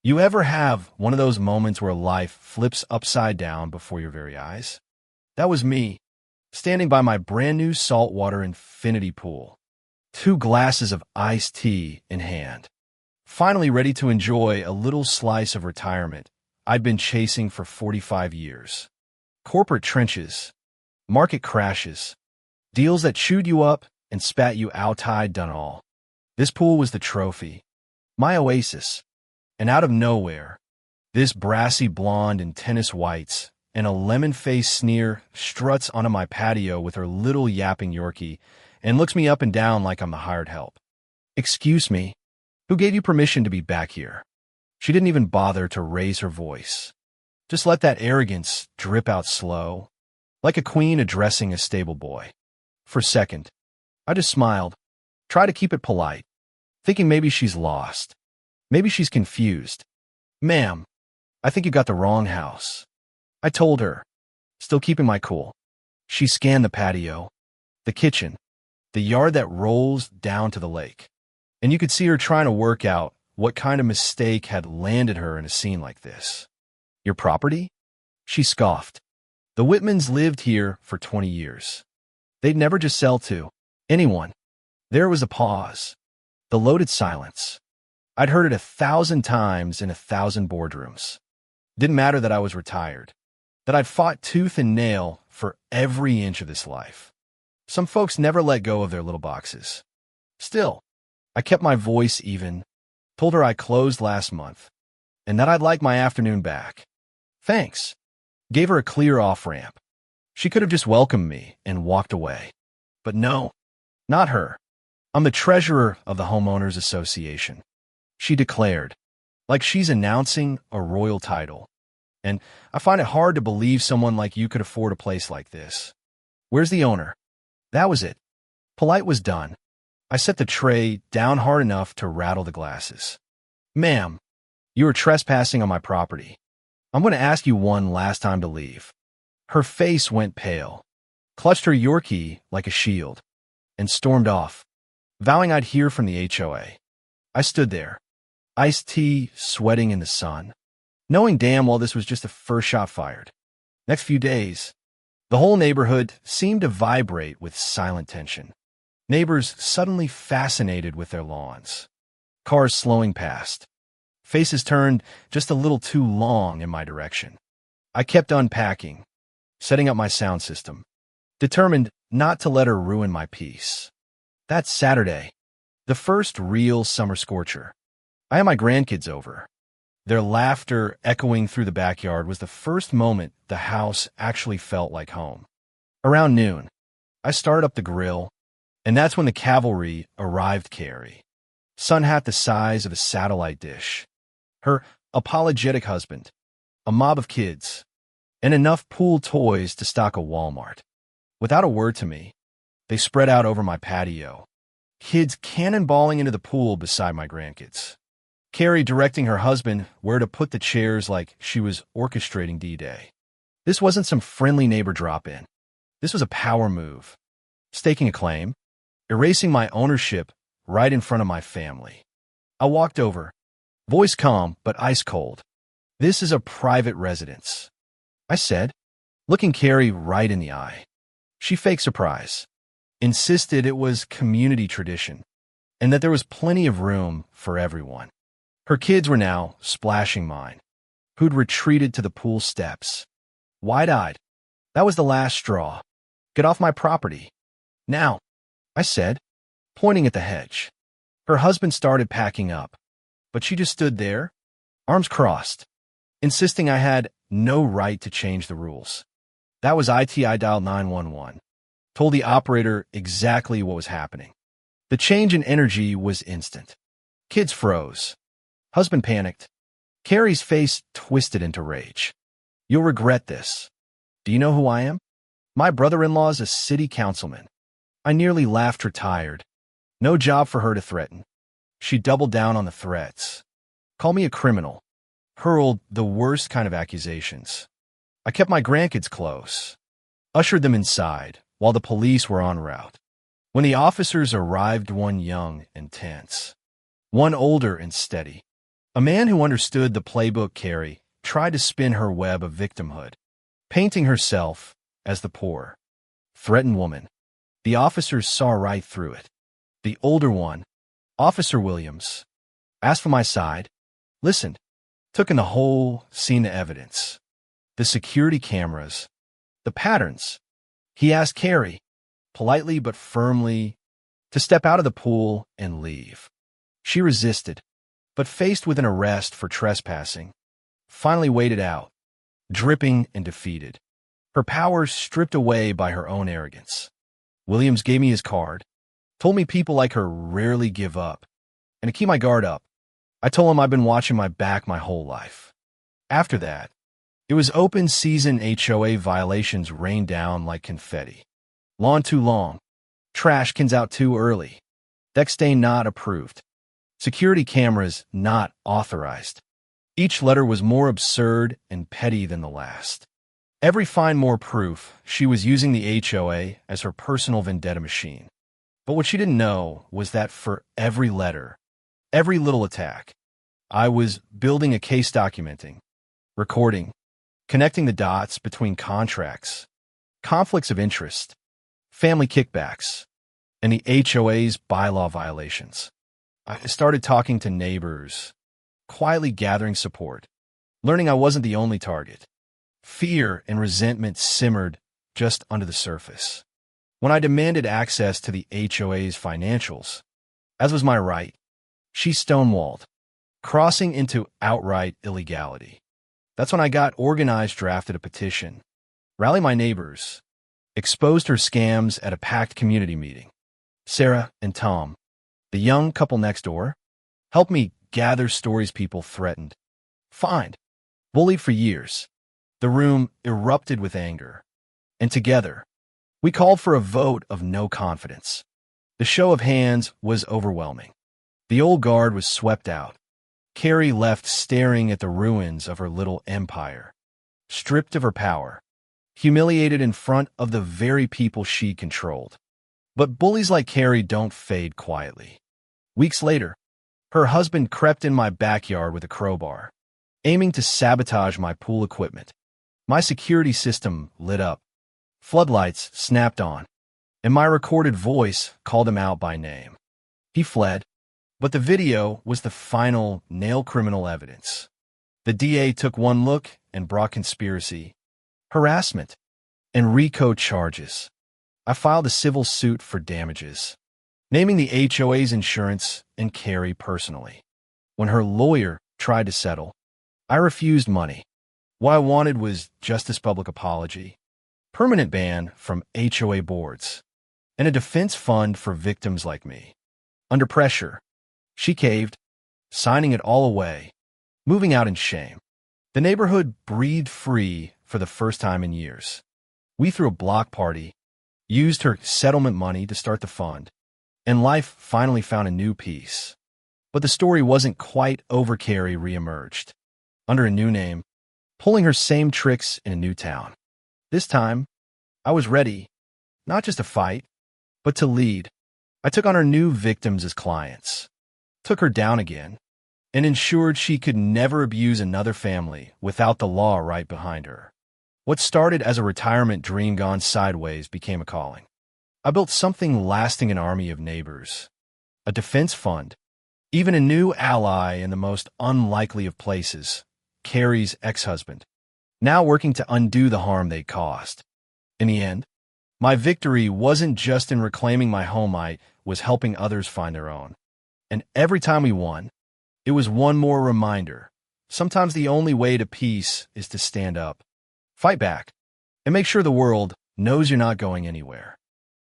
You ever have one of those moments where life flips upside down before your very eyes? That was me, standing by my brand new saltwater infinity pool, 2 glasses of iced tea in hand, finally ready to enjoy a little slice of retirement I'd been chasing for 45 years. Corporate trenches, market crashes, deals that chewed you up and spat you out, I'd done all. This pool was the trophy, my oasis. And out of nowhere, this brassy blonde in tennis whites and a lemon-faced sneer struts onto my patio with her little yapping Yorkie and looks me up and down like I'm the hired help. "Excuse me, who gave you permission to be back here?" She didn't even bother to raise her voice. Just let that arrogance drip out slow, like a queen addressing a stable boy. For a second, I just smiled, tried to keep it polite, thinking maybe she's lost. Maybe she's confused. "Ma'am, I think you got the wrong house," I told her, still keeping my cool. She scanned the patio, the kitchen, the yard that rolls down to the lake, and you could see her trying to work out what kind of mistake had landed her in a scene like this. "Your property?" She scoffed. "The Whitmans lived here for 20 years. They'd never just sell to anyone." There was a pause, the loaded silence. I'd heard it 1,000 times in 1,000 boardrooms. Didn't matter that I was retired, that I'd fought tooth and nail for every inch of this life. Some folks never let go of their little boxes. Still, I kept my voice even, told her I closed last month, and that I'd like my afternoon back. "Thanks." Gave her a clear off-ramp. She could have just welcomed me and walked away. But no, not her. "I'm the treasurer of the Homeowners Association," she declared, like she's announcing a royal title. "And I find it hard to believe someone like you could afford a place like this. Where's the owner?" That was it. Polite was done. I set the tray down hard enough to rattle the glasses. "Ma'am, you are trespassing on my property. I'm going to ask you one last time to leave." Her face went pale, clutched her Yorkie like a shield, and stormed off, vowing I'd hear from the HOA. I stood there, iced tea sweating in the sun, knowing damn well this was just the first shot fired. Next few days, the whole neighborhood seemed to vibrate with silent tension. Neighbors suddenly fascinated with their lawns. Cars slowing past. Faces turned just a little too long in my direction. I kept unpacking, setting up my sound system, determined not to let her ruin my peace. That Saturday, the first real summer scorcher, I had my grandkids over. Their laughter echoing through the backyard was the first moment the house actually felt like home. Around noon, I started up the grill, and that's when the cavalry arrived. Carrie, sun hat the size of a satellite dish, her apologetic husband, a mob of kids, and enough pool toys to stock a Walmart. Without a word to me, they spread out over my patio, kids cannonballing into the pool beside my grandkids. Carrie directing her husband where to put the chairs like she was orchestrating D-Day. This wasn't some friendly neighbor drop-in. This was a power move. Staking a claim, erasing my ownership right in front of my family. I walked over, voice calm but ice cold. "This is a private residence," I said, looking Carrie right in the eye. She faked surprise, insisted it was community tradition, and that there was plenty of room for everyone. Her kids were now splashing mine, who'd retreated to the pool steps. Wide-eyed, that was the last straw. "Get off my property. Now," I said, pointing at the hedge. Her husband started packing up, but she just stood there, arms crossed, insisting I had no right to change the rules. That was IT. I dialed 911, told the operator exactly what was happening. The change in energy was instant. Kids froze. Husband panicked. Carrie's face twisted into rage. "You'll regret this. Do you know who I am? My brother-in-law's a city councilman." I nearly laughed her tired. No job for her to threaten. She doubled down on the threats. Called me a criminal. Hurled the worst kind of accusations. I kept my grandkids close. Ushered them inside while the police were en route. When the officers arrived, one young and tense, one older and steady. A man who understood the playbook Carrie tried to spin her web of victimhood, painting herself as the poor, threatened woman. The officers saw right through it. The older one, Officer Williams, asked for my side, listened, took in the whole scene of evidence. The security cameras, the patterns. He asked Carrie, politely but firmly, to step out of the pool and leave. She resisted, but faced with an arrest for trespassing, finally waded out, dripping and defeated, her powers stripped away by her own arrogance. Williams gave me his card, told me people like her rarely give up, and to keep my guard up. I told him I've been watching my back my whole life. After that, it was open season. HOA violations rained down like confetti. Lawn too long. Trash cans out too early. Deck stain not approved. Security cameras not authorized. Each letter was more absurd and petty than the last. Every find more proof she was using the HOA as her personal vendetta machine. But what she didn't know was that for every letter, every little attack, I was building a case, documenting, recording, connecting the dots between contracts, conflicts of interest, family kickbacks, and the HOA's bylaw violations. I started talking to neighbors, quietly gathering support, learning I wasn't the only target. Fear and resentment simmered just under the surface. When I demanded access to the HOA's financials, as was my right, she stonewalled, crossing into outright illegality. That's when I got organized, drafted a petition, rallied my neighbors, exposed her scams at a packed community meeting. Sarah and Tom, the young couple next door, helped me gather stories people threatened, fined, bullied for years. The room erupted with anger, and together, we called for a vote of no confidence. The show of hands was overwhelming. The old guard was swept out. Carrie left staring at the ruins of her little empire, stripped of her power, humiliated in front of the very people she controlled. But bullies like Carrie don't fade quietly. Weeks later, her husband crept in my backyard with a crowbar, aiming to sabotage my pool equipment. My security system lit up. Floodlights snapped on, and my recorded voice called him out by name. He fled, but the video was the final nail criminal evidence. The DA took one look and brought conspiracy, harassment, and RICO charges. I filed a civil suit for damages, naming the HOA's insurance and Carrie personally. When her lawyer tried to settle, I refused money. What I wanted was justice, public apology, permanent ban from HOA boards, and a defense fund for victims like me. Under pressure, she caved, signing it all away, moving out in shame. The neighborhood breathed free for the first time in years. We threw a block party, used her settlement money to start the fund, and life finally found a new peace. But the story wasn't quite over. Carrie reemerged, under a new name, pulling her same tricks in a new town. This time, I was ready, not just to fight, but to lead. I took on her new victims as clients, took her down again, and ensured she could never abuse another family without the law right behind her. What started as a retirement dream gone sideways became a calling. I built something lasting, an army of neighbors, a defense fund, even a new ally in the most unlikely of places, Carrie's ex-husband, now working to undo the harm they caused. In the end, my victory wasn't just in reclaiming my home, I was helping others find their own. And every time we won, it was one more reminder. Sometimes the only way to peace is to stand up, fight back, and make sure the world knows you're not going anywhere.